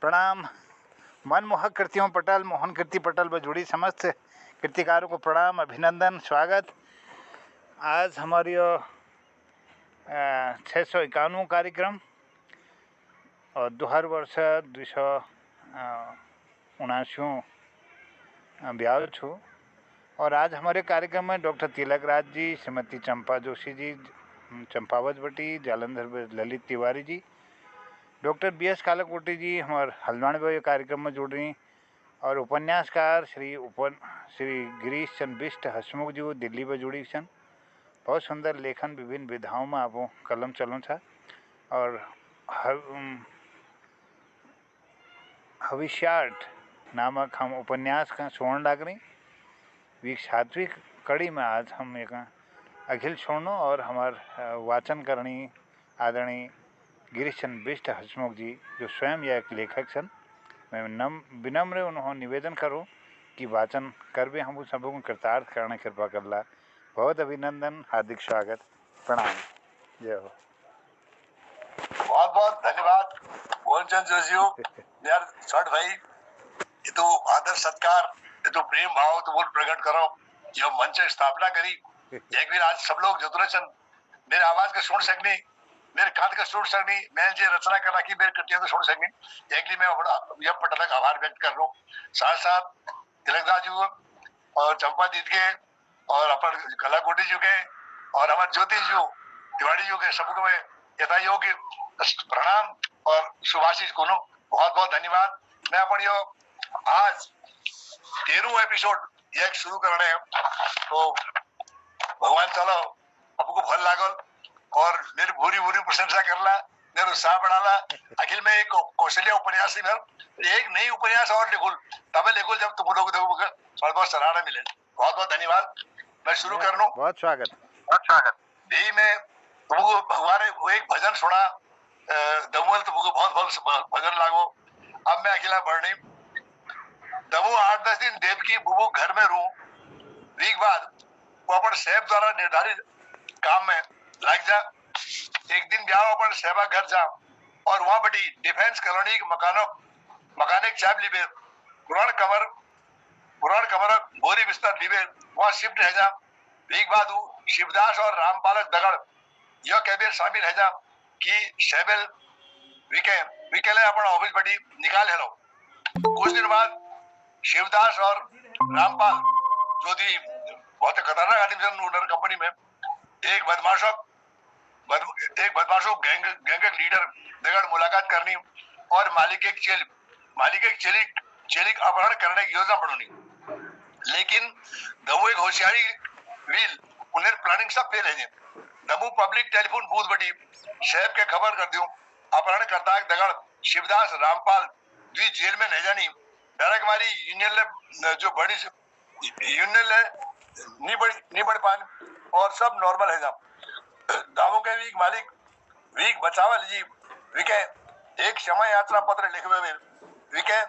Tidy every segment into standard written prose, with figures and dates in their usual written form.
प्रणाम। मनमोहक कृतियों पटल मोहन कीर्ति पटल पर जुड़ी समस्त कृतिकारों को प्रणाम, अभिनंदन, स्वागत। आज हमारी 651 कार्यक्रम और 2000 279 ब्याह छू। और आज हमारे कार्यक्रम में डॉक्टर तिलक राज जी, श्रीमती चंपा जोशी जी, चंपावत भट्टी, जालंधर ललित तिवारी जी, डॉक्टर BS कालाकोटी जी हमारे हल्द्वानी कार्यक्रम में जुड़ रही, और उपन्यासकार श्री गिरीश चंद बिष्ट हसमुख जी दिल्ली में जुड़ी सन। बहुत सुंदर लेखन विभिन्न विधाओं में आप कलम चलो था। और हविष्यार्थ नामक हम उपन्यास का सुवर्ण लाग रही वी 7वीं कड़ी में आज हम एक अखिल छोड़नो और हमार वाचन करनी आदरणीय गिरीश चंद बिष्ट हसमुख जी, जो स्वयं यह एक लेखक सन। मैं विनम्र उन्होंने निवेदन करूँ कि वाचन कर भी हम सबों को कृतार्थ करने कृपा करला। बहुत अभिनंदन, हार्दिक स्वागत, प्रणाम, जय हो। बहुत बहुत धन्यवाद मोहनचंद जोशी यार, छोट भाई, ये तो आदर सत्कार, ये तो प्रेम भाव तो बोल प्रकट करो, जो मंच स्थापना करी। एक भी आज सब लोग जरूरत मेरे आवाज का सुन सकनी, मेरे कांत का सुन सकनी, मैं जो रचना कर रखी मेरे कृतियों को सुन सकनी, एक मैं बड़ा यह पटल का आभार व्यक्त कर रहा हूँ। साथ साथ तिलकदास जी और चंपा दीद के और अपन कलाकोटी जी के और हमारे ज्योति जी तिवारी जी के सबको मैं यथा योग्य प्रणाम और सुभाषित को बहुत बहुत धन्यवाद। मैं अपन यो आज 13वां एपिसोड एक शुरू करने हैं, तो भगवान चलो आपको फल लागल और मेरी भूरी भूरी प्रशंसा करला, मेरे उत्साह बढ़ाला। अखिल में एक कौशल्य उपन्यास एक नई उपन्यास और लिखुल तबे लिखुल जब तुम लोग थोड़ा बहुत सराहना मिले। बहुत बहुत धन्यवाद। मैं शुरू कर लूं। बहुत स्वागत। यही मैं तुमको भगवान ने एक भजन सुना दमुअल, तुमको बहुत बहुत भजन लागो। अब मैं अकेला बढ़नी दमू 8-10 दिन देव की बुबू घर में रू वीक बाद वो अपन सेब द्वारा निर्धारित काम में लग जा। एक दिन जाओ अपन सेवा घर जा और वहां बड़ी डिफेंस कॉलोनी मकानिक चाप लीबे पुरान कमर बोरी बिस्तर लीबे वहां शिफ्ट है जा। वीक बाद शिवदास और रामपालक दगड़ यह कैबिनेट शामिल है जा कि शेबल विकेले अपन ऑफिस बड़ी निकाल है लो। कुछ दिन बाद शिवदास और रामपाल जो दी बहुत खतरनाक आदमी उनर कंपनी में एक बदमाशों गैंग लीडर दगड़ मुलाकात करनी और मालिक एक चेली अपहरण करने की योजना बनानी। लेकिन दमू एक होशियारी व्हील उन्हें प्लानिंग सब फेल है। दमू पब्लिक टेलीफोन बूथ बड़ी शहर के खबर कर दियो अपहरण करता दगड़ शिवदास रामपाल जी जेल में नहीं जानी। डायरेक्ट हमारी यूनियन जो बड़ी यूनियन नहीं बढ़ पान और सब नॉर्मल है जा। दावों के वीक मालिक वीक बचावल जी विके एक क्षमा यात्रा पत्र लिखवे में विके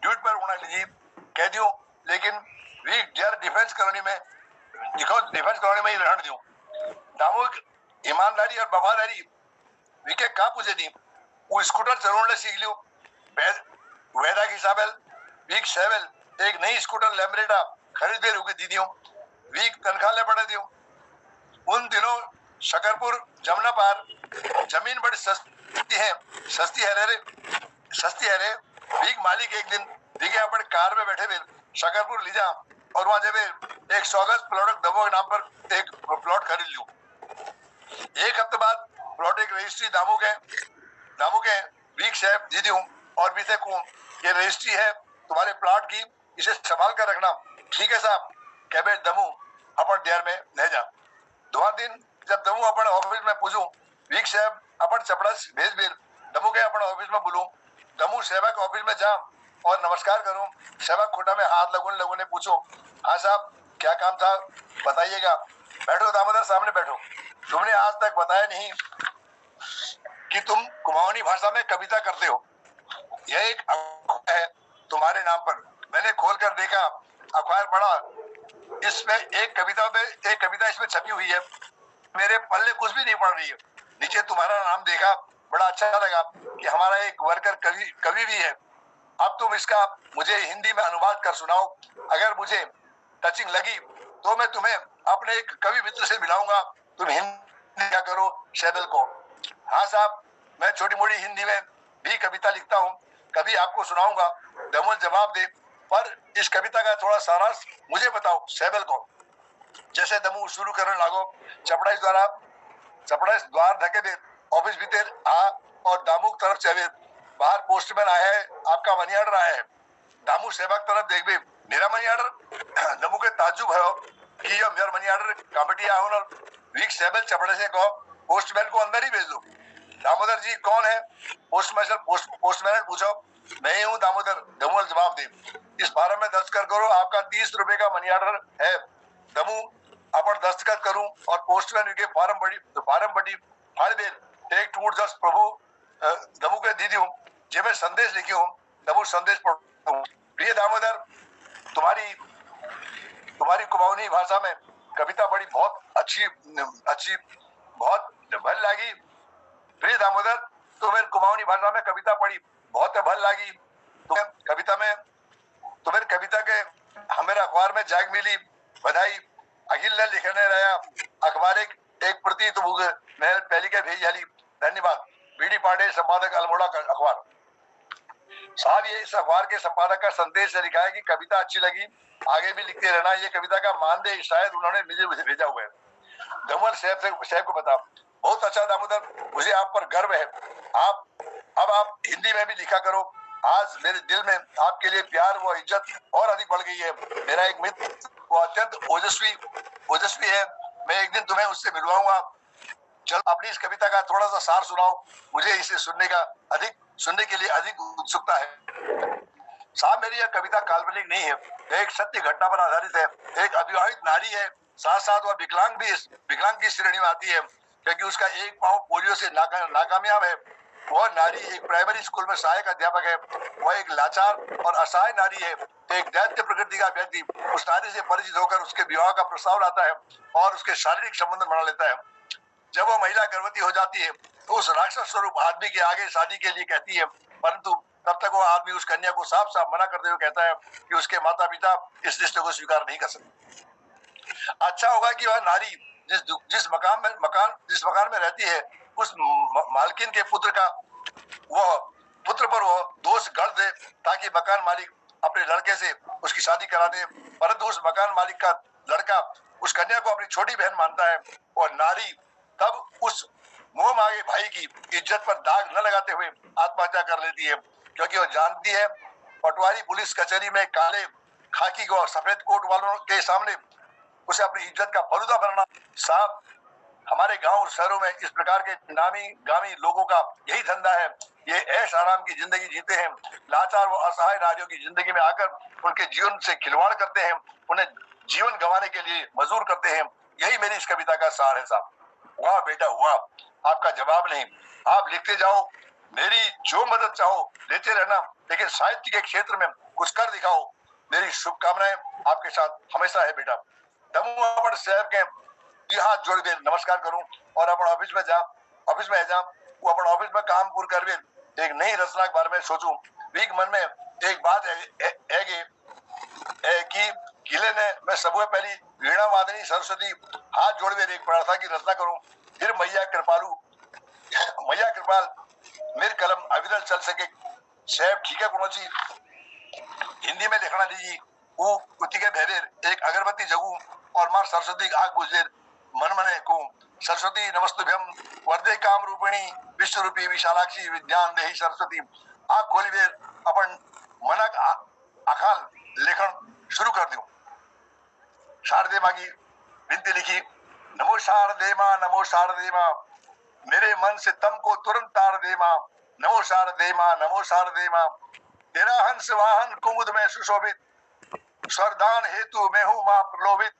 ड्यूट पर होना लीजिए कह दियो। लेकिन वीक जर डिफेंस कॉलोनी में ही रहने दियो। दामू ईमानदारी और वफादारी विके कहाँ पूछे दी वो स्कूटर चलाने सीख लियो। वेदा की साबल वीक सेवल एक नई स्कूटर लैम्ब्रेटा खरीद दे रुके दी दियो। वीक तनख्वाह ले बढ़ा दियो। उन दिनों शकरपुर जमुना पार जमीन बड़ी सस्ती है रे। वीक मालिक एक दिन दिखे अपन कार में बैठे हुए शकरपुर ले जा और वहां जब एक 100 गज प्लॉट दबो के नाम पर एक प्लॉट खरीद लियो। एक हफ्ते बाद प्लॉट एक रजिस्ट्री दामू के वीक साहब दीदी हूँ और भी थे ये रजिस्ट्री है तुम्हारे प्लॉट की, इसे संभाल कर रखना। ठीक है साहब कैबेट दमू अपन देर में नहीं जा। 2 दिन जब दमू अपन ऑफिस में पूछूं वीक साहब अपन चपड़स भेज भेज दमू के अपन ऑफिस में बोलूं। दमू सेवा के ऑफिस में जा और नमस्कार करूं। सेवा खोटा में हाथ लोगों ने पूछो हाँ साहब क्या काम था बताइएगा। बैठो दामोदर सामने बैठो। तुमने आज तक बताया नहीं कि तुम कुमाऊनी भाषा में कविता करते हो। यह एक अखबार है तुम्हारे नाम पर। मैंने खोल कर देखा अखबार पढ़ा, इसमें एक कविता इसमें छपी हुई है। मेरे पल्ले कुछ भी नहीं पड़ रही है। नीचे तुम्हारा नाम देखा बड़ा अच्छा लगा कि हमारा एक वर्कर कवि भी है अब तुम इसका मुझे हिंदी में अनुवाद कर सुनाओ। अगर मुझे टचिंग लगी तो मैं तुम्हें अपने एक कवि मित्र से मिलाऊंगा, तुम हिंदी क्या करो शैबल को। हाँ साहब, मैं छोटी मोटी हिंदी में भी कविता लिखता हूँ, कभी आपको सुनाऊंगा। दमोल जवाब दे, पर इस कविता का थोड़ा सारांश मुझे बताओ शैबल को। जैसे दमू शुरू करने लागो, चपड़ाई द्वार धके दे, ऑफिस भीतर आ और दामू तरफ चले, बाहर पोस्टमैन आया है, आपका मनी ऑर्डर आया है। दामू सेवक तरफ देख भी, मेरा मनी ऑर्डर। दमू के ताज्जुब है कि ये मेरा मनी ऑर्डर कमिटी आया हो ना। वीक सेबल चपड़े से कहो पोस्टमैन को अंदर ही भेज दो। दामोदर जी कौन है? पोस्टमैन ने पूछा। मैं ही हूँ दामोदर, दमू जवाब दे। इस फार्म में दस्तखत करो, आपका 30 रुपए का मनी ऑर्डर है। दमू अपन दस्तखत करूं और पोस्टमैन के फार्म बड़ी फाड़ दे। टेक टूट जस्ट प्रभु दमू के दीदी हूँ, जे मैं संदेश लिखी हूँ। दमू संदेश पढ़ूं। प्रिय दामोदर, तुम्हारी कुमाऊनी भाषा में कविता बड़ी बहुत अच्छी बहुत भल लगी। प्रिय दामोदर, तुम्हें कुमाऊनी भाषा में कविता पढ़ी बहुत भल लगी। तुम्हें कविता के हमारे अखबार में जाग मिली, बधाई। अखिल ने लिखने रहा अखबार एक प्रति तो मैं पहली के भेज जाली। धन्यवाद। बीडी पांडे, संपादक, अल्मोड़ा का अखबार। साहब, ये इस अखबार के संपादक का संदेश से लिखा है कि कविता अच्छी लगी, आगे भी लिखते रहना। ये कविता का मानदेय शायद उन्होंने मुझे भेजा हुआ है। दमोदर साहब को बता। बहुत अच्छा दामोदर, मुझे आप पर गर्व है। आप हिंदी में भी लिखा करो। आज मेरे दिल में आपके लिए प्यार व इज्जत और अधिक बढ़ गई है। मेरा एक मित्र वो अत्यंत ओजस्वी है, मैं एक दिन तुम्हें उससे मिलवाऊंगा। चल, अपनी इस कविता का थोड़ा सा सार सुनाओ, मुझे इसे सुनने के लिए अधिक उत्सुकता है। साहब, मेरी यह कविता काल्पनिक नहीं है, एक सत्य घटना पर आधारित है। एक अविवाहित नारी है, साथ साथ वह विकलांग की श्रेणी में आती है, क्योंकि उसका एक पांव पोलियो से नाकामयाब है। वह नारी एक प्राइमरी स्कूल में सहायक अध्यापक है। वह एक लाचार और असहाय नारी है। एक दैत्य प्रकृति का व्यक्ति उस नारी से परिचित होकर उसके विवाह का प्रस्ताव लाता है और उसके शारीरिक संबंध बना लेता है। जब वह महिला गर्भवती हो जाती है तो उस राक्षस स्वरूप आदमी के आगे शादी के लिए कहती है, परंतु तब तक वह आदमी उस कन्या को साफ साफ मना करते हुए कहता है कि उसके माता पिता इस रिश्ते को स्वीकार नहीं कर सकते। अच्छा होगा कि वह नारी जिस मकान में रहती है, उस मालकिन के पुत्र पर वह दोष गढ़ दे, ताकि मकान मालिक अपने लड़के से उसकी शादी करा दे। परंतु उस मकान मालिक का लड़का उस कन्या को अपनी छोटी बहन मानता है और नारी तब उस मुंह मांगे भाई की इज्जत पर दाग न लगाते हुए आत्महत्या कर लेती है, क्योंकि वह जानती है पटवारी पुलिस कचहरी में काले खाकी को सफेद कोट वालों के सामने उसे अपनी इज्जत का फलूदा बनना। साहब, हमारे गांव शहरों में इस प्रकार के नामी गामी लोगों का यही धंधा है। ये ऐश आराम की जिंदगी जीते हैं, लाचार व असहाय नारियों की जिंदगी में आकर उनके जीवन से खिलवाड़ करते हैं, उन्हें जीवन गंवाने के लिए मजबूर करते हैं। यही मेरी इस कविता का सार है साहब। वाह बेटा वाह, आपका जवाब नहीं, आप लिखते जाओ, मेरी जो मदद चाहो लेते रहना, लेकिन साहित्य के क्षेत्र में कुछ कर दिखाओ। मेरी शुभकामनाएं आपके साथ हमेशा है बेटा। दमू अपन साहब के हाथ जोड़ के नमस्कार करूं और अपन ऑफिस में जा वो अपन ऑफिस में काम पूरा कर एक नई रचना के बारे में सोचूं। वीक मन में एक बात है कि किले ने मैं सबसे पहली वीणा वादनी सरस्वती हाथ जोड़ एक प्रार्थना की रचना करूं। फिर मैया कृपाल मेरी कलम अविरल चल सके। साहब ठीक है कुणोची, हिंदी में लिखना लीजिए। वो कुत्ती के भेदेर एक अगरबत्ती जगू और मार सरस्वती आग बुझेर मन मने को। सरस्वती नमस्तुभ्यम वर्दे काम रूपिणी विश्व रूपी विशालाक्षी विज्ञान देही सरस्वती। आग खोली देर अपन मनक अखाल लेखन शुरू कर दूं। शारदे माँ की विनती लिखी। नमो शारदे माँ, मेरे मन से तम को तुरंत तार दे माँ। नमो शारदे माँ, तेरा हंस वाहन कुमुद में सुशोभित, स्वरदान हेतु मैं हूँ माँ प्रलोभित।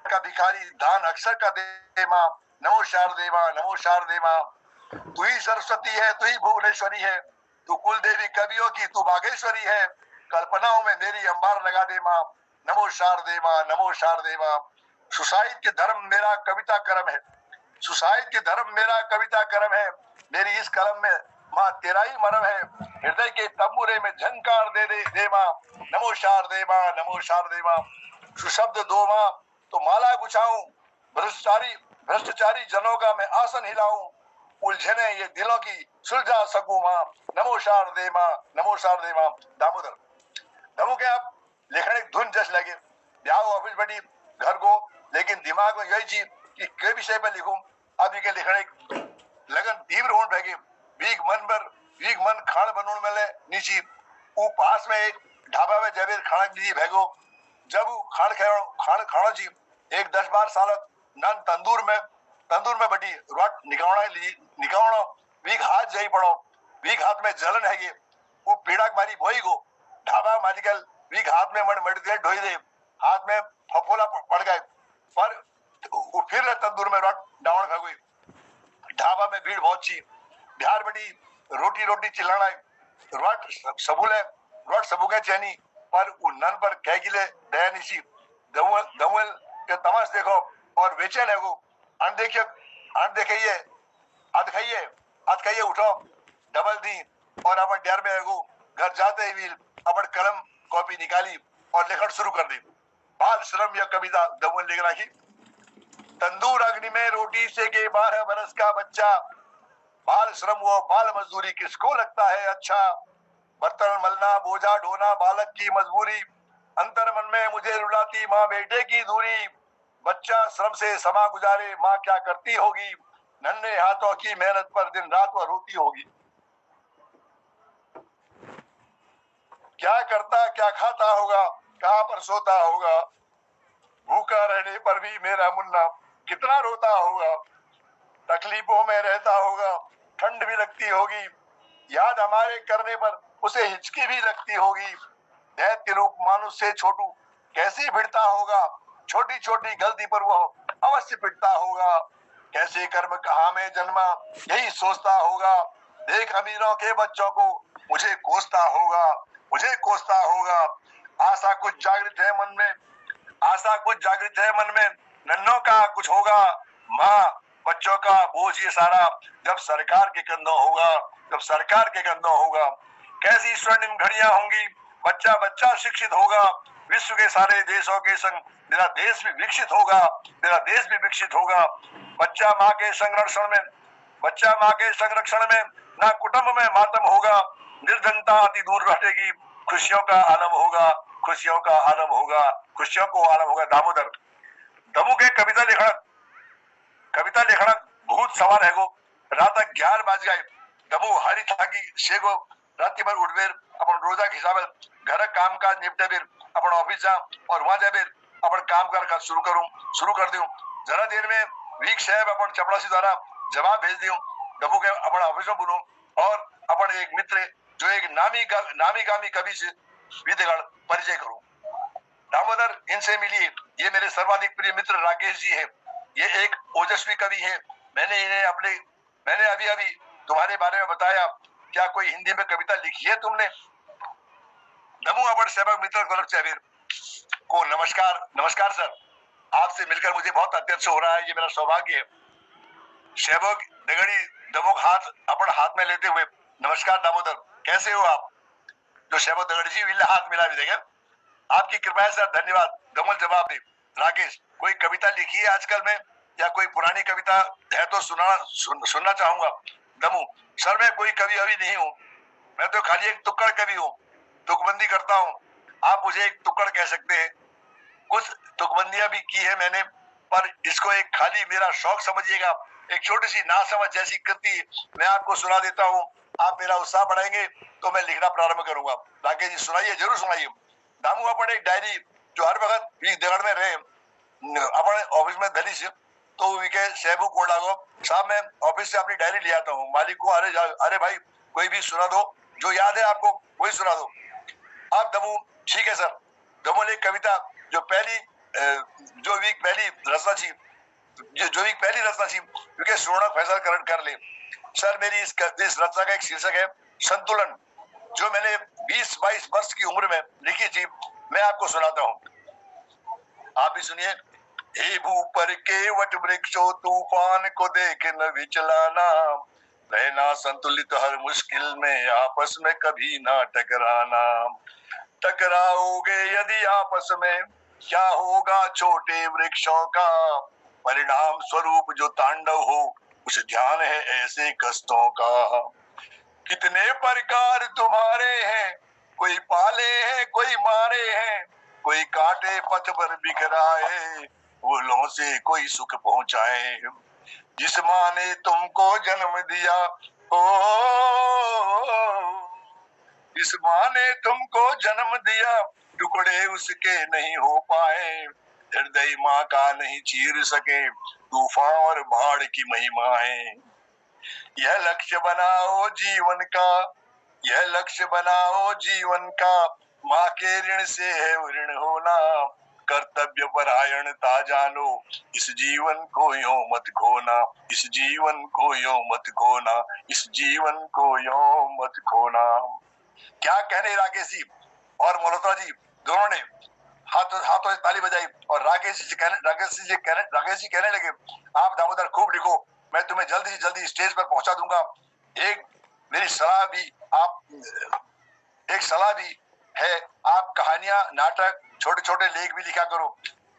का भिखारी दान अक्षर का दे माँ। नमो शारदे माँ, तू ही सरस्वती है, तू ही भुवनेश्वरी है, तू कुल देवी कवियों की तू बागेश्वरी है। कल्पनाओं में मेरी अंबार लगा दे माँ। नमो शारदे माँ, सुसाहित्य धर्म मेरा कविता कर्म है, मेरी इस कलम में माँ तेरा ही मरम है, हृदय के तंबूरे में झंकार दे दे दे माँ, नमो शारदे माँ, नमो शारदे माँ। सुशब्द दो माँ तो माला गुछाऊं, भ्रष्टाचारी जनों का मैं आसन हिलाऊं, उलझने ये दिलों की सुलझा सकूं माँ, नमो शारदे माँ, नमो शारदे माँ। दामोदर दमू के आप लिखने की धुन जस लगे, ब्याह ऑफिस बड़ी घर को, लेकिन दिमाग में यही चीज कि के विषय पर लिखूं। अब ये लिखने की लगन तीव्र होने लगे, वीक मन खान बनून मिले नीची। ऊ पास में एक ढाबा में जबेर खाना लीजिए भैगो, जब वो खान खाना जी एक 10-12 साल नन तंदूर में बटी रोट निकावना वीक हाथ जाई पड़ो, वीक हाथ में जलन है, वो पीड़ा मारी बोई गो ढाबा मालिकल वीक हाथ में मड़ दे ढोई दे, हाथ में फफोला पड़ गए, पर वो फिर तंदूर में रोट डावण खा गई। ढाबा में भीड़ बहुत छी, बिहार बड़ी रोटी चिल्लाना, रोट सबूके चैनी, पर उ नन पर कह गिले दया निशी। दमुएल के तमाश देखो और बेचैन है वो, अन देखिए अध खाइए उठो डबल दी, और अपन डर में एगो घर जाते ही अपन कलम कॉपी निकाली और लिखना शुरू कर दी। बाल श्रम या कविता दमुएल लिख रखी। तंदूर अग्नि में रोटी सेके 12 बरस का बच्चा, बाल श्रम वो बाल मजदूरी किसको लगता है अच्छा, बर्तन मलना बोझा ढोना बालक की मजबूरी, अंतर मन में मुझे रुलाती माँ बेटे की दूरी, बच्चा श्रम से समा गुजारे माँ क्या करती होगी, नन्हे हाथों की मेहनत पर दिन रात वह रोती होगी। क्या करता क्या खाता होगा, कहाँ पर सोता होगा, भूखा रहने पर भी मेरा मुन्ना कितना रोता होगा, तकलीफों में रहता होगा, ठंड भी लगती होगी, याद हमारे करने पर उसे हिचकी भी लगती होगी, दैत्य रूप मानुष से छोटू कैसे भिड़ता होगा, छोटी छोटी गलती पर वह अवश्य पिटता होगा, कैसे कर्म कहाँ में जन्मा यही सोचता होगा, देख अमीरों के बच्चों को मुझे कोसता होगा। आशा कुछ जागृत है मन में, नन्नों का कुछ होगा, माँ बच्चों का बोझ ये सारा जब सरकार के कंधों होगा, कैसी स्वर्णिम घड़ियां होंगी, बच्चा शिक्षित होगा, विश्व के सारे देशों के संग मेरा देश भी विकसित होगा, बच्चा माँ के संरक्षण में ना कुटुंब में मातम होगा, निर्धनता अति दूर रहेगी, खुशियों को आलम होगा। दामोदर दमू के कविता लिखना बहुत सवाल है गो, रात 11 बज गए, दमू हारी थाकी शेगो रात भर उठबेर अपन रोजा के हिसाब घर काम काज निपटे बेर अपन ऑफिस जा और वहां जाबे अपन काम कर शुरू कर दूं, जरा देर में वीक साहब अपन चपड़ासी द्वारा जवाब भेज दूं, दमू के अपन ऑफिस में बोलूं और अपन एक मित्र जो एक नामी गामी कवि से विदेगढ़ परिचय करूं। दामोदर इनसे मिलिए, ये मेरे सर्वाधिक प्रिय मित्र राकेश जी हैं, ये एक ओजस्वी कवि है, मैंने अभी तुम्हारे बारे में बताया, क्या कोई हिंदी में कविता लिखी है तुमने? दमू अपन सेवक मित्र को नमस्कार सर, आपसे मिलकर मुझे बहुत अत्यंत हो रहा है, ये मेरा सौभाग्य है। सेवक दगड़ी दमोक हाथ में लेते हुए, नमस्कार दामोदर, कैसे हो आप? जो सेवक दगड़ी जी विल्ला हाथ मिला भी देगा, आपकी कृपा है सर, धन्यवाद। दमोल जवाब दे, राकेश कोई कविता लिखी है आजकल में या कोई पुरानी कविता है तो सुनना चाहूंगा। दमू सर मैं कोई कवि अभी नहीं हूँ, मैं तो खाली एक तुक्कड़ कवि हूँ, तुकबंदी करता हूँ, आप मुझे एक तुक्कड़ कह सकते हैं। कुछ तुकबंदियां भी की है मैंने, पर इसको एक खाली मेरा शौक समझिएगा, एक छोटी सी नासमझ जैसी कृति मैं आपको सुना देता हूँ, आप मेरा उत्साह बढ़ाएंगे तो मैं लिखना प्रारंभ करूंगा। राकेश जी सुनाइए, जरूर सुनाइए। दामू अपन एक डायरी जो हर वक्त दगड़ में रहे अपने ऑफिस में धनी से, तो विके सेबू कोड लागो साहब, मैं ऑफिस से अपनी डायरी ले आता हूँ, मालिक को अरे भाई कोई भी सुना दो, जो याद है आपको वही सुना दो। आप दमू ठीक है सर। दमू ने कविता जो वीक पहली रचना थी विके सुनना फैसला कर ले सर। मेरी इस रचना का एक शीर्षक है संतुलन, जो मैंने 20-22 वर्ष की उम्र में लिखी थी, मैं आपको सुनाता हूँ, आप भी सुनिए। हे भू पर के वट वृक्षो तूफान को देख न विचलाना, रहना संतुलित हर मुश्किल में, आपस में कभी ना टकराना। टकराओगे यदि आपस में, क्या होगा छोटे वृक्षों का। परिणाम स्वरूप जो तांडव हो, उस ध्यान है ऐसे कष्टों का। कितने प्रकार तुम्हारे हैं, कोई पाले हैं कोई मारे हैं, कोई काटे पथ पर बिखराए, फूलों से कोई सुख पहुंचाए। जिस माँ ने तुमको जन्म दिया, ओ जिस माँ ने तुमको जन्म दिया, टुकड़े उसके नहीं हो पाए। हृदय माँ का नहीं चीर सके, तूफान और बाढ़ की महिमा है। यह लक्ष्य बनाओ जीवन का, यह लक्ष्य बनाओ जीवन का, माँ के ऋण से है ऋण होना। कर्तव्य परायणता जानो, इस जीवन को यो मत खोना, इस जीवन को यो मत खोना, इस जीवन को यो मत खोना। क्या कहने राकेश जी और मल्होत्रा जी दोनों ने हाथों से ताली बजाई और राकेश जी कहने लगे, आप दामोदर खूब लिखो, मैं तुम्हें जल्दी से जल्दी स्टेज पर पहुंचा दूंगा। एक मेरी सलाह भी एक सलाह भी है, आप कहानियां, नाटक, छोटे छोटे लेख भी लिखा करो।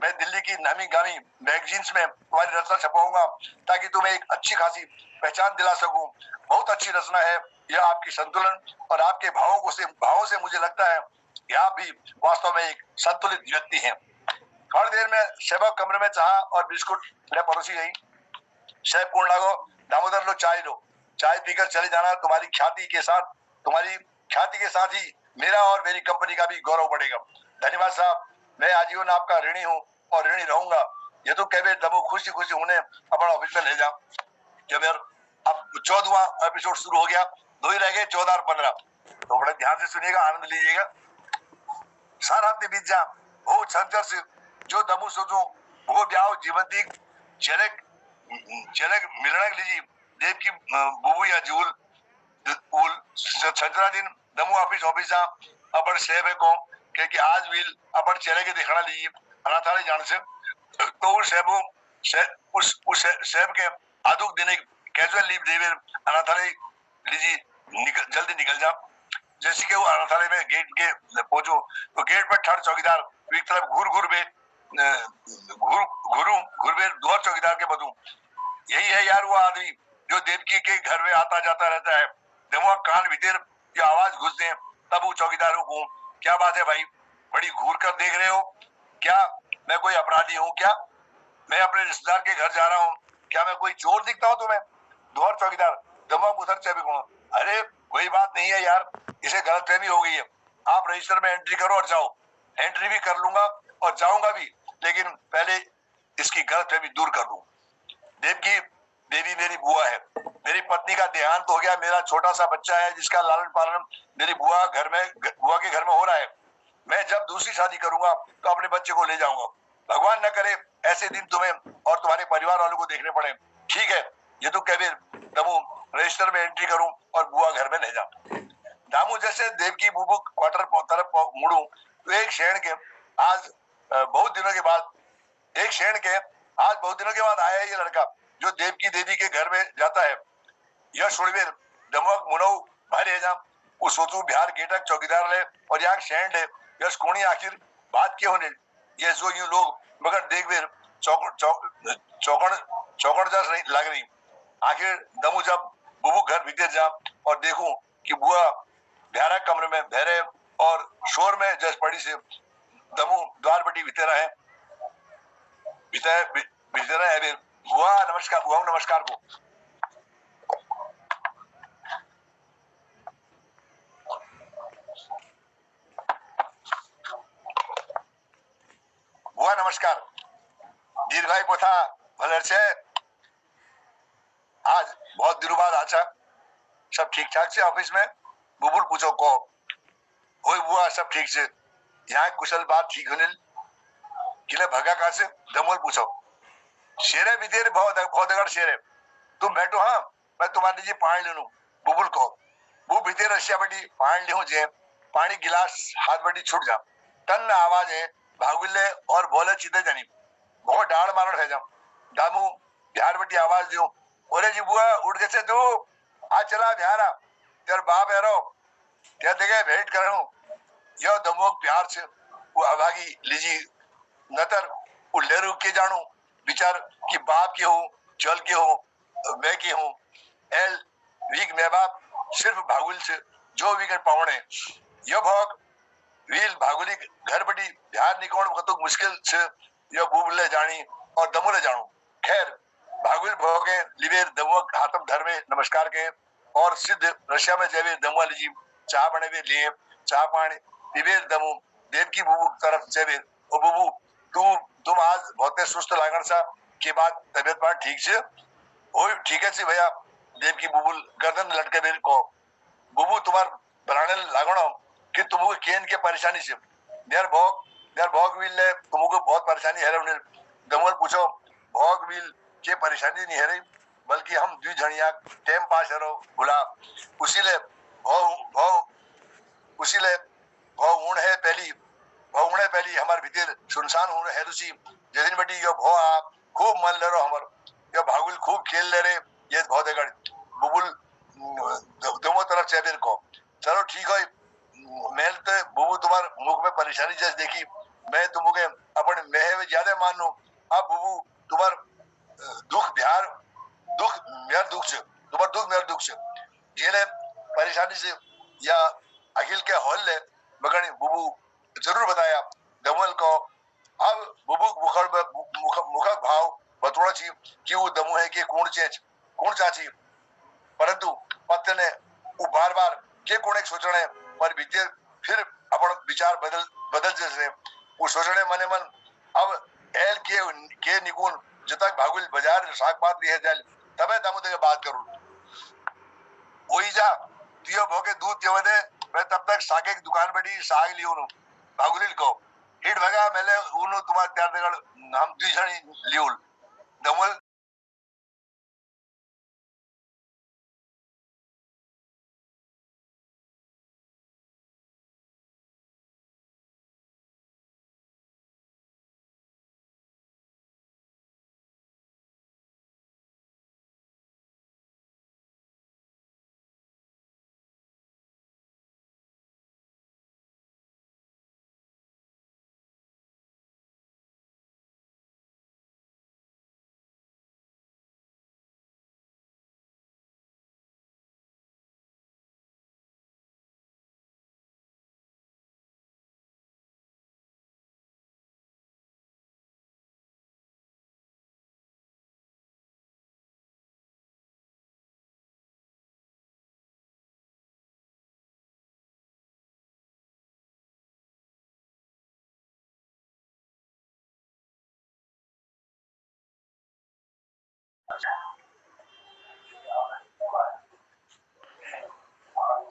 मैं दिल्ली की नामी गामी मैगजीन्स में तुम्हारी रचना छपाऊंगा, ताकि तुम्हें एक अच्छी खासी पहचान दिला सकूं। बहुत अच्छी रचना है यह, आपकी संतुलन और आपके भावों से मुझे लगता है कि आप भी वास्तव में एक संतुलित व्यक्ति हैं। थोड़ी देर में सेवक कमरे में चाय और बिस्कुट ले परोसी गई। शेफ पूर्ण लागो, दामोदर लो चाय लो, चाय पीकर चले जाना। तुम्हारी ख्याति के साथ ही मेरा और मेरी कंपनी का भी गौरव बढ़ेगा। धन्यवाद साहब, मैं आजीवन आपका ऋणी हूँ और ऋणी रहूंगा। ये तो कहे दमो खुशी खुशी उन्हें अपना ऑफिस में ले जाओ। जब यार अब 14वां एपिसोड शुरू हो गया, 2 ही रह गए, 14 और 15, तो बड़े ध्यान से सुनिएगा, आनंद लीजिएगा। सारा बीत जा वो संघर्ष जो दमु सोचो, वो ब्याह जीवंती चरक चरक मिलने लीजिए देव की बुबू या जूल उल संजना दिन दमु ऑफिस जा अपन सेब है को कि आज विल अपन चेहरे के दिखाना लीजिए अनाथालय जान से। तो उस सेब के आदुक दिन कैजुअल लीव देवे अनाथालय लीजिए, जल्दी निकल जा। जैसे कि वो अनाथालय में गेट के पहुंचो तो गेट पर ठड़ चौकीदार एक तरफ घूर बे द्वार चौकीदार के बदू। यही है यार वो आदमी जो देवकी के घर में आता जाता रहता है। दमुआ कान भीतर ये आवाज घुस दे, तब वो चौकीदारों को, क्या बात है भाई, बड़ी घूर कर देख रहे हो क्या, मैं कोई अपराधी हूँ क्या, मैं अपने रिश्तेदार के घर जा रहा हूँ, क्या मैं कोई चोर दिखता हूँ तुम्हें। द्वार चौकीदार दमुआ उधर चेबी को, अरे कोई बात नहीं है यार, इसे गलतफहमी हो गई है, आप रजिस्टर में एंट्री करो और जाओ। एंट्री भी कर लूंगा और जाऊंगा भी, लेकिन पहले इसकी गलतफहमी दूर कर दूं। देवकी देवी मेरी बुआ है, मेरी पत्नी का देहांत हो गया, मेरा छोटा सा बच्चा है जिसका लालन पालन मेरी बुआ के घर में हो रहा है। मैं जब दूसरी शादी करूंगा तो अपने बच्चे को ले जाऊंगा। भगवान न करे ऐसे दिन तुम्हें और तुम्हारे परिवार वालों को देखने पड़े। ठीक है, ये तो कबीर दमू रजिस्टर में एंट्री करूं और बुआ घर में ले जाऊं। दामू जैसे देवकी बुबू क्वार्टर तरफ मुड़ू तो एक क्षण के आज बहुत दिनों के बाद आया ये लड़का जो देवकी देवी के घर में जाता है। यह सुनवीर दमक मुनऊ भाई है जा वो सोचू बिहार गेटक चौकीदार ले और यहाँ शैंड है यश कोणी आखिर बात क्यों होने ये जो यूं लोग मगर देख बेर चौकड़ जा लग रही। आखिर दमू जब बुबू घर भीतर जा और देखूं कि बुआ ब्यारा कमरे में बहरे और शोर में जस पड़ी से दमू द्वार बटी भीतर है बुआ नमस्कार, बुआ नमस्कार को बुआ नमस्कार, दीर्घायु प्रथा भलर से आज बहुत दिनों बाद आचा, सब ठीक ठाक से ऑफिस में। बुबुल पूछो को होई बुआ सब ठीक से, यहाँ कुशल बात ठीक होने किले भगा कहा से दमोल पूछो शेरे भी तेरे बहुत अगर शेरे तुम बैठो, हाँ मैं तुम्हारे लिए पानी ले लूं। बुबुल को वो भीतर रशिया बटी पानी ले जे पानी गिलास हाथ बटी छूट जा तन आवाज है भागुले और बोले चिते जानी बहुत डाड़ मारण है जा दामू बिहार बटी आवाज दो, ओरे जी बुआ उठ गए तू आ चला ब्यारा तेर बाप एरो त्या जगह भेंट करणु यो दमो प्यार से वो अभागी लीजी नतर वो लेरू के जानू विचार कि बाप के हूँ चल के हूँ मैं के हूँ एल वीक मैं बाप सिर्फ भागुल से जो वीक पावने यो भोग वील भागुली घर बड़ी ध्यान निकोण कतुक मुश्किल से यो बूबले जानी और दमुले जानू खैर भागुल भोगे लिवेर दमो हाथम धर्मे नमस्कार के और सिद्ध रशिया में जेवे दमुआ लीजी चाह बने वे लिए चाह पानी पिबेर दमु देव की बुबू तरफ जेवे ओ बुबू तुम आज बहुत सुस्त लागण सा के बाद तबियत पार ठीक से ओ ठीक है सी भैया देव की बुबुल गर्दन लटके बेर को बुबू तुम्हार बनाने लागणो कि तुमको केन के परेशानी से यार भोग विल ले तुमको बहुत परेशानी है रे दमोल पूछो भोग विल के परेशानी नहीं है रे बल्कि हम दुई जणिया टाइम पास करो भुला उसीले भो ऊण है पहली हमार भीतर सुनसान ऊण है रुचि जदिन बटी यो भो आ खूब मन ले रो हमर यो भागुल खूब खेल ले रे ये बहुत अगड़ बुबुल दोनों तरफ चेबेर को चलो ठीक है मैं तो बुबू तुम्हार मुख में परेशानी जैसे देखी मैं तुमके अपन मैं ज्यादा मान लू अब बुबू तुम्हार दुख मेरा दुख से जेले परेशानी से या अखिल के हॉल ले मगर बुबू जरूर बताया दमल को अब बुबू मुख भाव बतोड़ा छी कि वो दमु है कि कौन चाची परंतु पत्ते ने वो बार के कौन एक सोचने पर बीते फिर अपन विचार बदल जैसे वो सोचने मने मन अब एल के निकुन जब तक भागुल बाजार साग पात भी है जाल तबे दामू देके बात करूं वही जा तियो भोगे दूध देव दे मैं तब तक सागे की दुकान बड़ी साग लियो नु भागुलिल को हिट भगा मेले उनु तुम्हार त्यार देगड़ हम दुई जणी लियोल दमल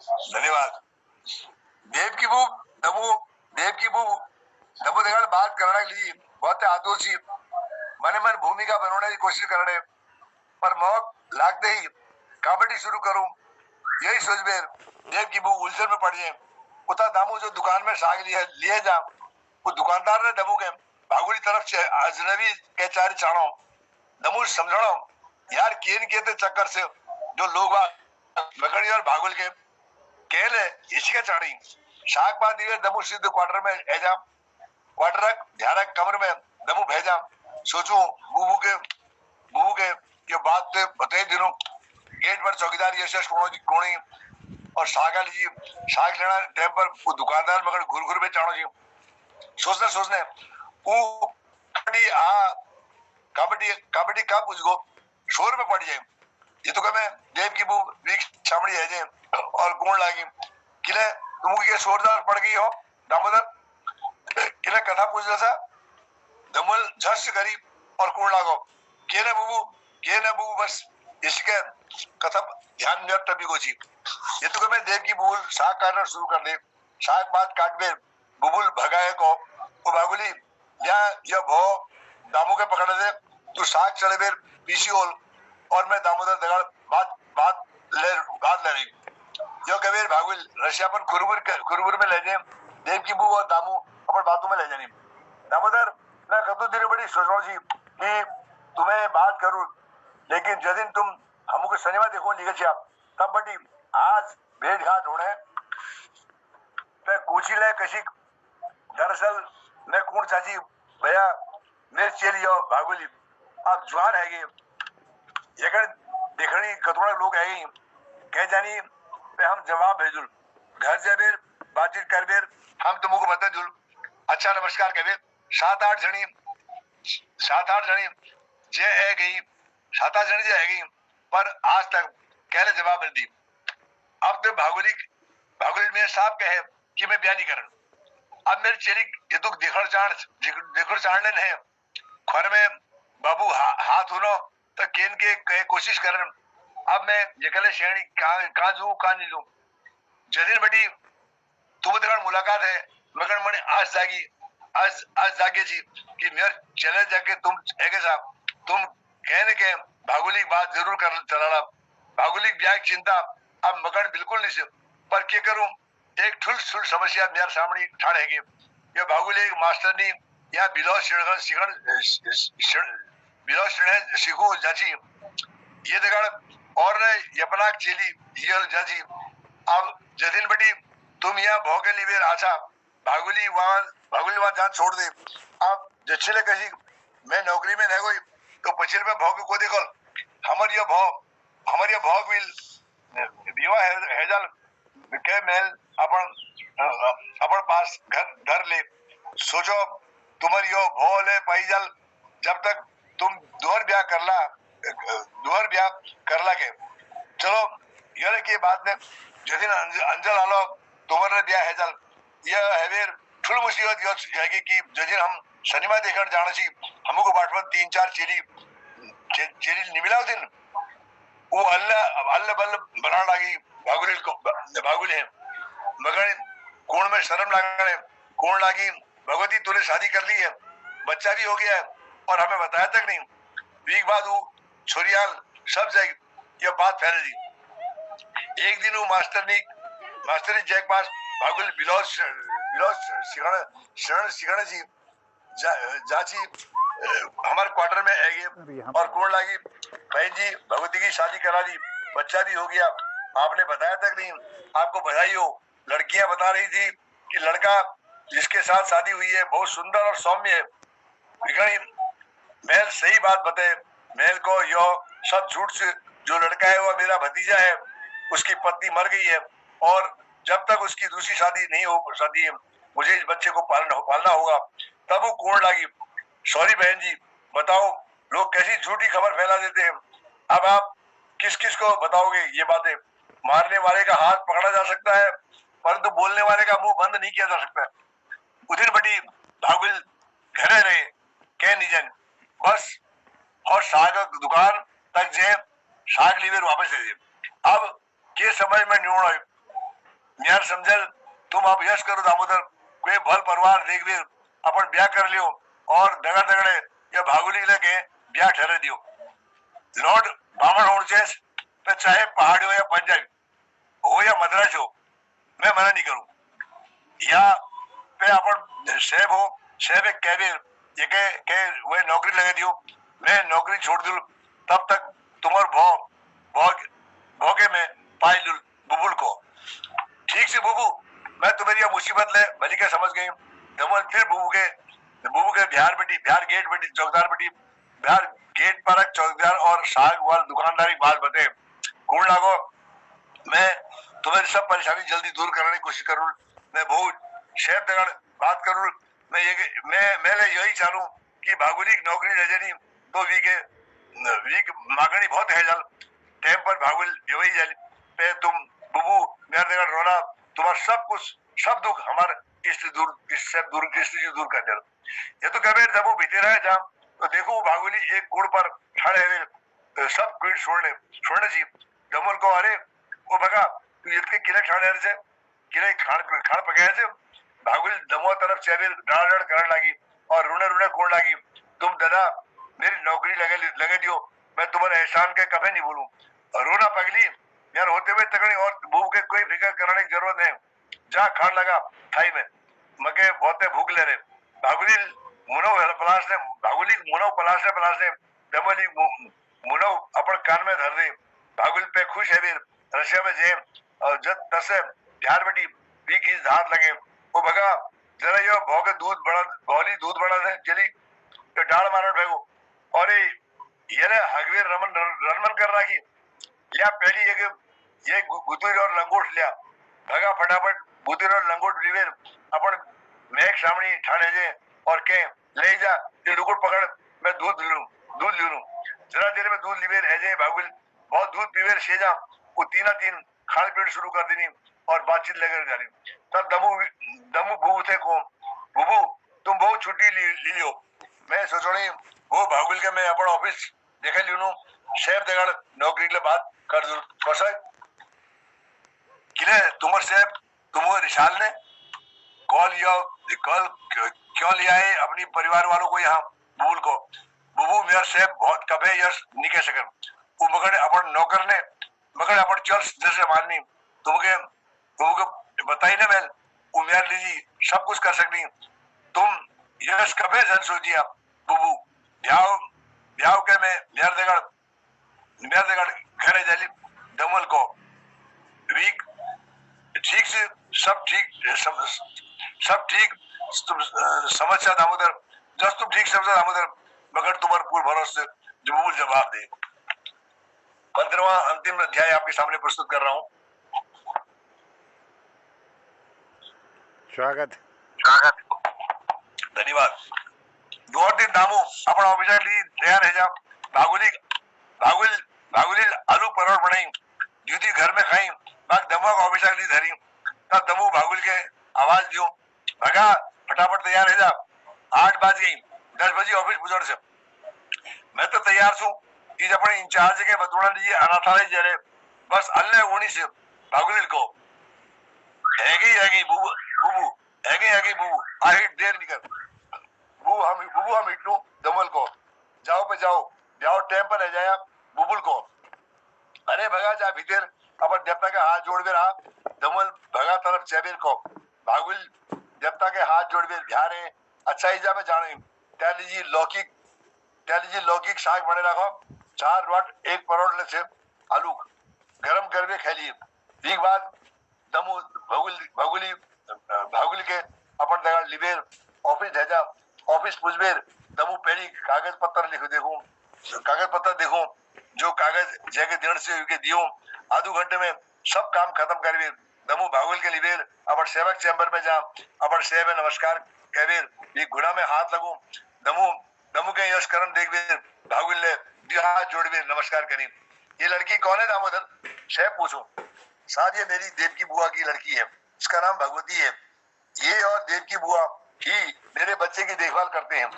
धन्यवाद देव की बू दमू देगड़ बात करने के लिए बहुत आदोशी मने मन भूमिका बनाने की कोशिश करने पर मौत लागते ही कबड्डी शुरू करूं यही सोच बेर देव की बू उलझन में पड़ जाए उता दामू जो दुकान में साग लिए जा वो दुकानदार ने दमू के भागुली तरफ से अजनबी के चार चाणो दमू समझणो यार केन के चक्कर से जो लोग मकड़ी और भागुल के केले इसी के चाड़ी शाक पात दिए दमू सिद्ध क्वार्टर में भेजा क्वार्टर ध्यान कमर में दमू भेजा सोचू बुबू के ये बात बताए दिनों गेट पर चौकीदार यशस कोणी और साग लेना टाइम पर वो दुकानदार मगर घुर में चाणो जी सोचने वो कबड्डी का पूछ गो शोर में पड़ जाए ये तो कमे देव की बू वीक छामड़ी है जे और कौन लागी किले तुमको ये शोरदार पड़ गई हो दामोदर किले कथा पूछ जैसा दमल झस करी और कौन लागो के ने बुबू बस इसके कथा ध्यान में टपी को छी ये तो कमे देव की बूल साग काटना शुरू कर दे साग बात काट बे बुबुल भगाए को वो बागुली या भो दामू के पकड़ दे तू साग चले बेर पीसीओल और मैं दामोदर दगड़ बात ले रही जो कबीर भागुल रशिया पर कुरुबुर में ले जाए देव की बू और दामू अपन बातों में ले जानी दामोदर मैं कदू दिन बड़ी सोच रहा हूँ कि तुम्हें बात करूं लेकिन जदिन तुम हमको शनिवार देखो लिखे आप तब बटी आज भेद घाट होने पे कुचिले कशी दरअसल मैं कौन चाची भैया मेरे चलियो भागोली अब जवान है ये देखनी कतोड़ा लोग है कह जानी पे हम जवाब भेजुल घर जाबेर बातचीत करबेर हम तुमको बता जुल अच्छा नमस्कार कहबे 7-8 जनी जे है गई 7-8 जनी जे है गई पर आज तक कहले जवाब नहीं दी अब तो भागोली में साहब कहे कि मैं ब्याह नहीं करन अब मेरे चेरी ये तो देखड़ चाणने है खर में बाबू हाथ होनो तो केन के कोशिश करन अब मैं ये कले शेणी का जू का नहीं जू जदिन बड़ी तुम तक मुलाकात है मगर मैंने आज जागे जी कि मेरे चले जाके तुम है साहब तुम कहने के भागोली बात जरूर कर चलाना भागोली ब्याह चिंता अब मगर बिल्कुल नहीं से पर क्या करूं एक ठुल समस्या मेरे सामने ठाड़ है ये भागोली एक मास्टर नी या बिलो सीखू जाची ये देखा और यपना चेली ये जाची अब जदिन बड़ी तुम यहाँ भोगे लिवेर आशा भागोली वहां जान छोड़ दे अब जच्छले कसी मैं नौकरी में नहीं कोई तो पछिल में भोग को देखो हमारे भोग विल विवाह हेजल के मेल अपन पास घर ले सोचो तुम्हारी यो भोले पैजल जब तक तुम दोहर ब्याह करला के चलो ये की बात में जदिन अंजल आलो तुम्हारे ब्याह हेजल यह हैवेर ठुल मुसीबत है कि जदिन हम सिनेमा देखने जाना ची हमको बाटवन 3-4 चेरी निमिलाव दिन वो अल्लाह बल्ल बना लागी भागुल है मगर कौन में शर्म लागने कौन लागी भगवती तूने शादी कर ली है बच्चा भी हो गया है और हमें बताया तक नहीं वीक बाद वो छोरियाल सब जाएगी यह बात फैल रही एक दिन वो मास्टर जैक पास भागुल बिलोज सिखाने जी जाची हमारे क्वार्टर में है और कौन लागी बहन जी भगवती की शादी करा दी बच्चा भी हो गया आपने बताया तक नहीं आपको बधाई हो लड़कियां बता रही थी कि लड़का जिसके साथ शादी हुई है बहुत सुंदर और सौम्य है बिगड़ी मेल सही बात बताए मेल को यो सब झूठ से जो लड़का है वो मेरा भतीजा है उसकी पत्नी मर गई है और जब तक उसकी दूसरी शादी नहीं हो शादी है मुझे इस बच्चे को पालना होगा तब वो कोण लगी सॉरी बहन जी बताओ लोग कैसी झूठी खबर फैला देते हैं अब आप किस किस को बताओगे ये बातें मारने वाले का हाथ पकड़ा जा सकता है परंतु बोलने वाले का मुंह बंद नहीं किया जा सकता उधर बड़ी भागुल घरे रहे कह निजन बस और साग दुकान तक जे साग लीवर वापस दे दे अब के समय में न्यूण यार समझल तुम अब यश करो दामोदर कोई भल परिवार देख भी अपन ब्याह कर लियो और दगड़े या भागुली लगे ब्याह ठहरे दियो लॉर्ड बामन होने पे चाहे पहाड़ी हो या पंजाबी हो या मद्रास हो मैं मना नहीं करूं या पे अपन सेब एक कैबिर ये के वह नौकरी लगा दियो मैं नौकरी छोड़ दूं तब तक तुम्हारे भोगे में पाई लूं बुबुल को ठीक से बुबू मैं तुम्हारी यह मुसीबत ले भली क्या समझ गई दमन फिर बुबू के बिहार गेट बेटी चौकीदार बेटी बिहार गेट पर चौकीदार और साग वाल दुकानदारी बात बते कौन लागो मैं तुम्हारी सब परेशानी जल्दी दूर करने की कोशिश करूं मैं बहुत शेफ दगड़ बात करूं मैं यही चाहूं कि भागुली नौकरी रह जानी तो वीक मांगनी बहुत है जल टाइम पर भागुल यही जल पे तुम बुबू मेरे दगड़ रोना तुम्हारा सब दुख हमारे दूर कर दे ये तो कभी जब वो बीते रहे जहाँ तो देखो भागुली एक कोड़ पर खड़े हुए सब कुछ छोड़ने जी दमन को अरे वो भगा तू इसके किले खाने से किले खान पकाए से भागुली दमो तरफ चेबे डाड़ करने लगी और रुने कोण लगी तुम दादा मेरी नौकरी लगे दियो मैं तुम्हारे एहसान के कभी नहीं बोलूं रोना पगली यार होते हुए तकड़ी और भूख के कोई फिक्र करने की जरूरत नहीं जा खान लगा थाई में मके बहुते भूख ले रहे भागुली मुनो पलास ने दमली मुनो अपन कान में धर दे भागुल पे खुश है वीर रशिया में जे और जब तस ध्यान बेटी बी की धार लगे वो भगा जरा यो भोगे दूध बड़ा गोली दूध बड़ा है चली तो डाल मारन भेगो और ये रे हगवीर रमन रनमन कर रहा की लिया पहली एक ये गुतुर और लंगोट लिया भगा फटाफट गुतुर और लंगोट लिवेर अपन मेघ सामने ठाणे जे और के ले जा ये लुकुट पकड़ मैं दूध लूं जरा देर में दूध लिवेर है जे भागुल बहुत दूध पीवेर शेजा वो तीन खाल पेड़ शुरू कर देनी और बातचीत लेकर जानी तब दमू दमू बुबू थे को बुबू तुम बहुत छुट्टी ली लियो मैं सोचोनी वो भागुल के मैं अपन ऑफिस देखे लियो शेफ देगाड़ नौकरी के लिए बात कर दूं कैसा किले तुमर शेफ तुम रिशाल ने कॉल क्यों लिया है अपनी परिवार वालों को यहाँ बुबुल को बुबू मेरा शेफ बहुत कभी यश नहीं कह सकन वो मगर अपन नौकर ने मगर अपन चल जैसे माननी तुमके बताई ना मैं वो मेरा लीजी सब कुछ कर सकती तुम यश कभी जन सोचिया बुबू ब्याव ब्याव के मैं मेर देगड़ घरे जाली दमल को वीक ठीक से सब ठीक तुम समझ दामोदर जब तुम ठीक समझा दामोदर मगर तुम्हारे पूर्ण भरोसे जबूल जवाब दे 15वां अंतिम अध्याय आपके सामने प्रस्तुत कर रहा हूं स्वागत धन्यवाद 2 दिन दामू अपना ऑफिसर ली तैयार है जा भागुली आलू परोड़ बनाई दीदी घर में खाई बाग दमू का ऑफिसर ली धरी तब दमू भागुल के आवाज दियो भगा फटाफट तैयार है जा 8 बज गई 10 बजे ऑफिस गुजर से मैं तो तैयार छू इस अपने इंचार्ज के बतौना लीजिए अनाथालय जरे बस अल्लाह उन्हीं से भागुल को हैगी बुबू हैगी बुबू आही देर निकल बुबू हम इटू दमल को जाओ टाइम पर रह जाया बुबुल को अरे भगा जा भीतर अपन देवता के हाथ जोड़ रहा दमल भगा तरफ चेबेर को भागुल देवता के हाथ जोड़ ध्यान है अच्छा ही जा में जाने त्या लीजिए लौकिक साग बने रखो 4 वाट 1 परोड़ ले से आलू गरम करके खेलिए ठीक बाद दमू भागुली के अपन जगह लिबेर ऑफिस भेजा ऑफिस पुजबेर दमू पहली कागज पत्तर देखो जो कागज जगह दिन से के दियो आधो घंटे में सब काम खत्म कर दमू भागुल के लिबेर अपन सेवक चैम्बर में जा अपन सेव में नमस्कार कहबेर ये घुड़ा में हाथ लगो दमू के यश करण देखबेर भागुल ले हाथ जोड़बेर नमस्कार करी ये लड़की कौन है दामोदर शेफ पूछो साथ ये मेरी देव की बुआ की लड़की है इसका नाम भगवती है ये और देव की बुआ ही मेरे बच्चे की देखभाल करते हैं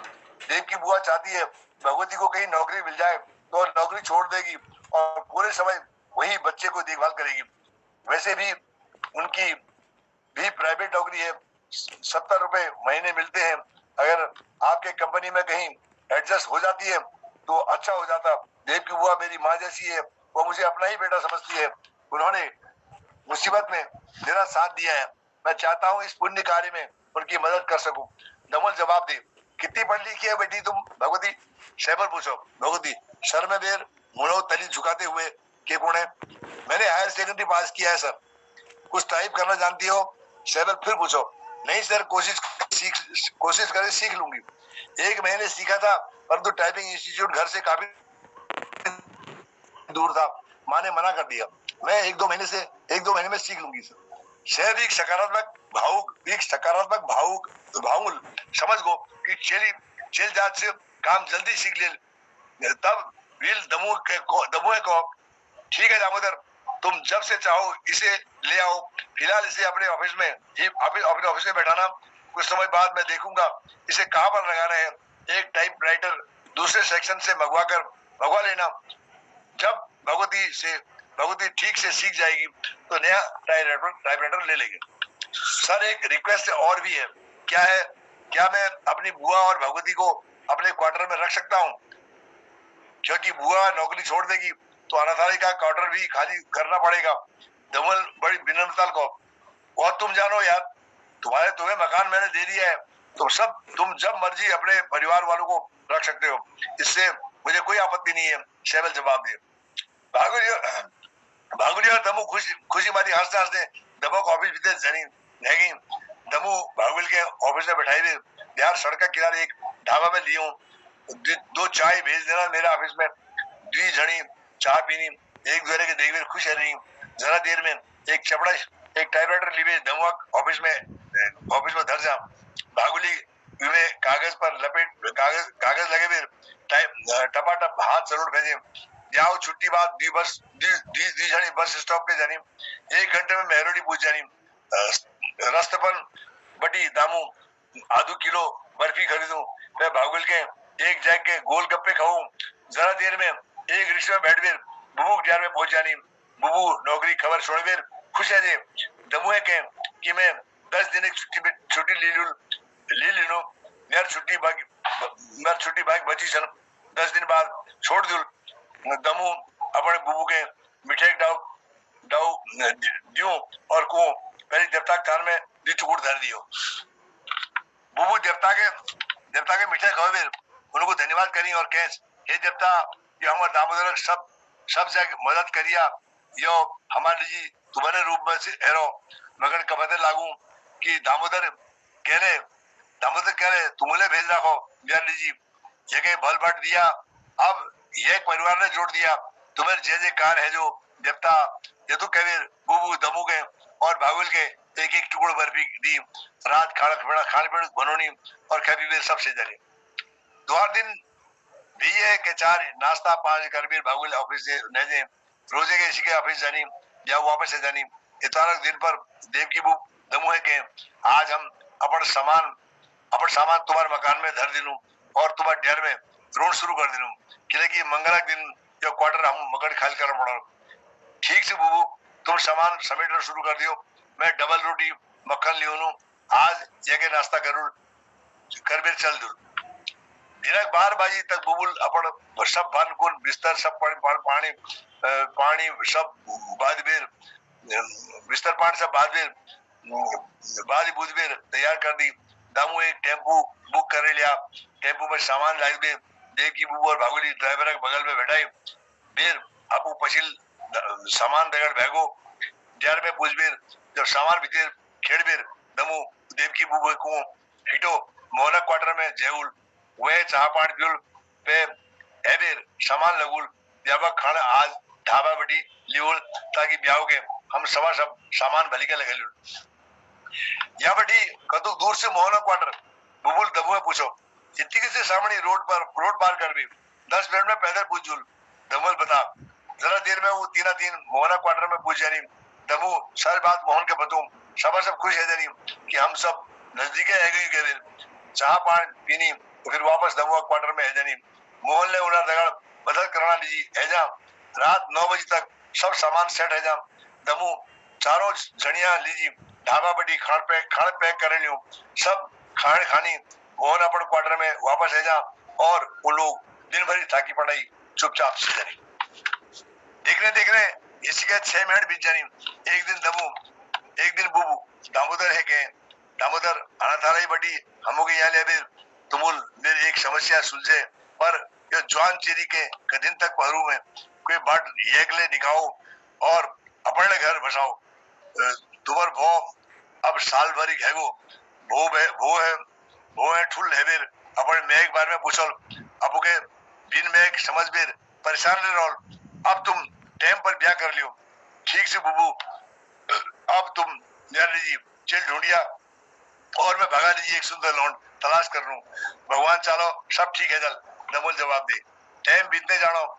देव की बुआ चाहती है भगवती को कहीं नौकरी मिल जाए तो नौकरी छोड़ देगी और पूरे समय वही बच्चे को देखभाल करेगी वैसे भी उनकी भी प्राइवेट नौकरी है 70 रुपए महीने मिलते हैं अगर आपके कंपनी में कहीं एडजस्ट हो जाती है तो अच्छा हो जाता देव की बुआ मेरी माँ जैसी है वो मुझे अपना ही बेटा समझती है उन्होंने मुसीबत में मेरा साथ दिया है मैं चाहता हूँ इस पुण्य कार्य में उनकी मदद कर सकूं दमल जवाब दे कितनी पढ़ लिखी है बेटी तुम भगवती शैबर पूछो भगवती सर में देर मुड़ो तली झुकाते हुए के कौन है मैंने हायर सेकेंडरी पास किया है सर कुछ टाइप करना जानती हो शैबर फिर पूछो नहीं सर कोशिश करे सीख लूंगी 1 महीने सीखा था परंतु टाइपिंग इंस्टीट्यूट घर से काफी दूर था माँ ने मना कर दिया मैं 1-2 महीने में सीख लूंगी सर शहर एक सकारात्मक भावुल समझ गो कि चेल जात से काम जल्दी सीख ले तब वील दमुए को ठीक है दामोदर तुम जब से चाहो इसे ले आओ फिलहाल इसे अपने ऑफिस में बैठाना कुछ समय बाद मैं देखूंगा इसे कहाँ पर लगाना है एक टाइपराइटर दूसरे सेक्शन से मंगवा लेना जब भगवती ठीक से सीख जाएगी तो नया टाइपराइटर ले लेंगे सर एक रिक्वेस्ट और भी है क्या मैं अपनी बुआ और भगवती को अपने क्वार्टर में रख सकता हूँ क्योंकि बुआ नौकरी छोड़ देगी तो अनाथालय का क्वार्टर भी खाली करना पड़ेगा दमल बड़ी विनम्रता को और तुम जानो यार तुम्हें मकान मैंने दे दिया है तुम जब मर्जी अपने परिवार वालों को रख सकते हो इससे मुझे कोई आपत्ति नहीं है शैबल जवाब दिए भागुली और दमू खुशी मारी हंसते हंसते दमो को ऑफिस भीतर जनी रह गई। दमू भागुल के ऑफिस में बैठाई हुए यार सड़क के किनारे एक ढाबा में लियो, दो चाय भेज देना मेरे ऑफिस में। दी जनी चाय पीनी, एक दूसरे के देख खुश रही। जरा देर में एक चपड़ा एक टाइपराइटर लिए दमुआ ऑफिस में धर जा। भागुली में कागज पर लपेट कागज लगे हुए टपाटप हाथ जरूर भेजे। जाओ छुट्टी बाद दी बस दी जानी बस स्टॉप पे जानी, 1 घंटे में मेहरोडी पूछ जानी। रास्ते पर बटी दामू आधो किलो बर्फी खरीदूं, मैं भागुल के एक जैक के गोल गप्पे खाऊं। जरा देर में एक रिक्शा में बैठ बेर बुबू जार में पहुंच जानी। बुबू नौकरी खबर छोड़ बेर खुश है जे दमुए के कि मैं 10 दिन की छुट्टी ले लूं। मेरी छुट्टी बाकी बची सन 10 दिन बाद छोड़ दूं। दमू अपने बुबू के मिठाई डाउ डाउ दियो और को पहले देवता थान में दी टुकुड़ धर दियो। बुबू देवता के मिठाई खावे उनको धन्यवाद करी और कह हे देवता ये हमारे दामोदर सब जगह मदद करिया, यो हमारे जी तुम्हारे रूप में से एरो मगर कबते लागू कि दामोदर कह रहे तुम्हें भेज रखो मेरे जी ये के भल बट दिया। अब ये परिवार ने जोड़ दिया, तुम्हें जे कार है जो देवता ये तो कहे बुबू दमू के और भागुल के एक एक टुकड़ बर्फी दी। रात खाने पीने बनोनी और खा पी सब से जले। दोहर दिन भी है के चार नाश्ता 5 कर भी भागुल ऑफिस से नजे रोजे के इसी के ऑफिस जानी या वापस से जानी। इतारक दिन पर देव की बुक दमू है के आज हम अपन सामान तुम्हारे मकान में धर दिलूं और तुम्हारे डेर में रोड शुरू कर दिलूं कि मंगला दिन जो क्वार्टर हम मकड़ खाल कर पड़ा। ठीक से बुबू तुम सामान समेटना शुरू कर दियो, मैं डबल रोटी मक्खन लियो आज जगह नाश्ता करूं कर बेर चल दूं। दिनक 12 बजे तक बुबुल अपन सब भन को बिस्तर सब पानी सब बाद बेर बिस्तर पानी सब बाद बुध बेर तैयार कर दी। दामू एक टेम्पू बुक कर लिया, टेम्पू में सामान लाई दे देव की बुबू और भागुली ड्राइवर के बगल में बैठाई बेर आपू पछिल सामान दगड़ भेगो जार में पूछ बेर जब सामान भीतर खेड़ बेर दमू देव की बुबू को हिटो मोहना क्वार्टर में जेउल वह चाह पानी पियुल पे एबेर सामान लगुल ब्याह खाना आज ढाबा बटी लियुल ताकि ब्याह के हम सब सामान भली के लगे या बटी कदू दूर से मोहना क्वार्टर बुबुल दमुए पूछो इतनी से सामने रोड पार कर भी 10 मिनट में पैदल पूछूल। दमुल बता जरा देर में वो 3 मोहना क्वार्टर में पूछ जानी। दमू सारी बात मोहन के बतूं सब खुश है जानी कि हम सब नजदीक है गए चाह पानी पीनी तो फिर वापस दमुआ क्वार्टर में है जानी। मोहन ने उन्हें दगड़ बदल करना लीजी है जा। रात 9 बजे तक सब सामान सेट है जा। दमू चारों जनिया लीजी ढाबा बटी खान पैक कर लियो सब खाने खानी। मोहन अपन क्वार्टर में वापस है जा और वो लोग दिन भरी थाकी पड़ाई चुपचाप से जानी। देखने इसी के 6 मिनट बीत जानी। एक दिन बुबू दामोदर है के दामोदर अनाथालय बटी हमो के यहाँ ले तुमुल मेरी एक समस्या सुलझे पर ये जवान चेरी के दिन तक पहरू में कोई बाट येगले दिखाओ और अपने घर बसाओ। तुम्हार भो अब साल भरी घेगो भो है ठुल है बेर अपन में एक बार में पूछल अब के बिन में एक समझ बेर परेशान ले रोल। अब तुम टाइम पर ब्याह कर लियो। ठीक से बुबू अब तुम न्यार लीजिए चल ढूंढिया और मैं भगा लीजिए एक सुंदर लौंड तलाश कर लूं। भगवान चालो सब ठीक है जल दमोल जवाब दे। टाइम बीतने जानो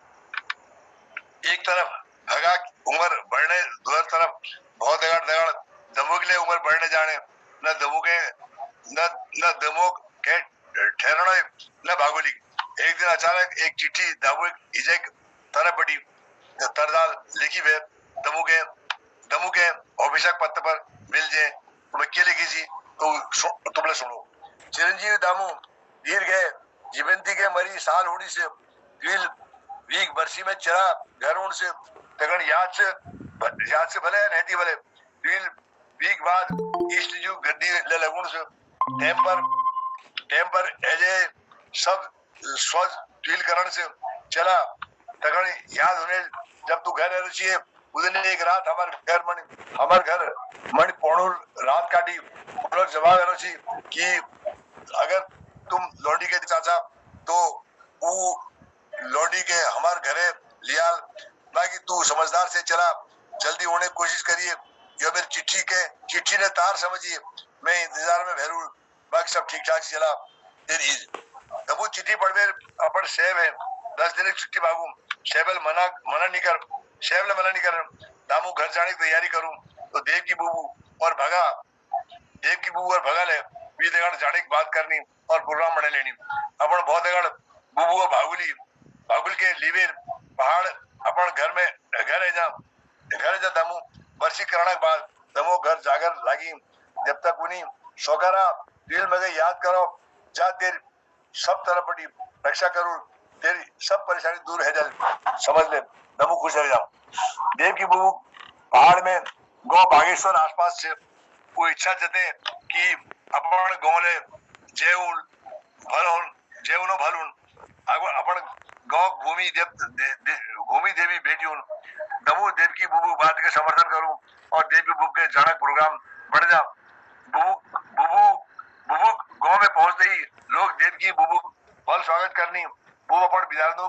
एक तरफ भगा उम्र बढ़ने दूसरी तरफ बहुत दगड़ दमो के लिए उम्र बढ़ने जाने न दमो के ठहरना न भागोली। एक दिन अचानक एक चिट्ठी दाबू इजेक तरफ बड़ी तरदाल लिखी वे दमू के अभिषेक पत्र पर मिल जाए तो मैं क्या लिखी थी तो तुमने सुनो। चिरंजीवी दामू वीर गए जीवंती के मरी साल हुडी से वीक बरसी में चरा घर उन से तगन याद से भले रहती भले वीक बाद ईस्ट जू गद्दी ले लगुन से टेम पर एजे सब स्वज फील करण से चला तगन याद होने जब तू घर रही उदन एक रात हमार घर मणि पोणुल रात काटी बोलो जवाब एनो छी कि अगर तुम लौंडी के चाचा तो वो लौंडी के हमार घरे लियाल बाकी तू समझदार से चला जल्दी होने की कोशिश करिए ये मेरी चिट्ठी ने तार समझिए मैं इंतजार में भैरू बाकी सब ठीक ठाक चला तेरी तब वो चिट्ठी पढ़ में अपन सेब है 10 दिन की छुट्टी मांगू शेबल मना नहीं कर दामू घर जाने की तैयारी करूं तो देव की बूबू और भगा ले भी देगड़ जाने की बात करनी और प्रोग्राम बने लेनी अपन बहुत देगड़ बूबू और भागुल के लीवेर पहाड़ अपन घर है जा दमू वर्षी कराने के बाद दमो घर जागर लागी जब तक उन्हीं शोकरा दिल में याद करो जा तेरी सब तरह बड़ी रक्षा करूं तेरी सब परेशानी दूर है जल समझ ले दमू खुश रह जाओ देव की बहू पहाड़ में गौ बागेश्वर आसपास से वो इच्छा जते कि अपन गौले जेउन भलुन अपन गौ भूमि देवी बेटी दमू देव की बुबू बात के समर्थन करूं और देव की बुबू के जनक प्रोग्राम बढ़ जा बुबू गांव में पहुंचते ही लोग देव की बुबू फल स्वागत करनी वो अपन बिदार दो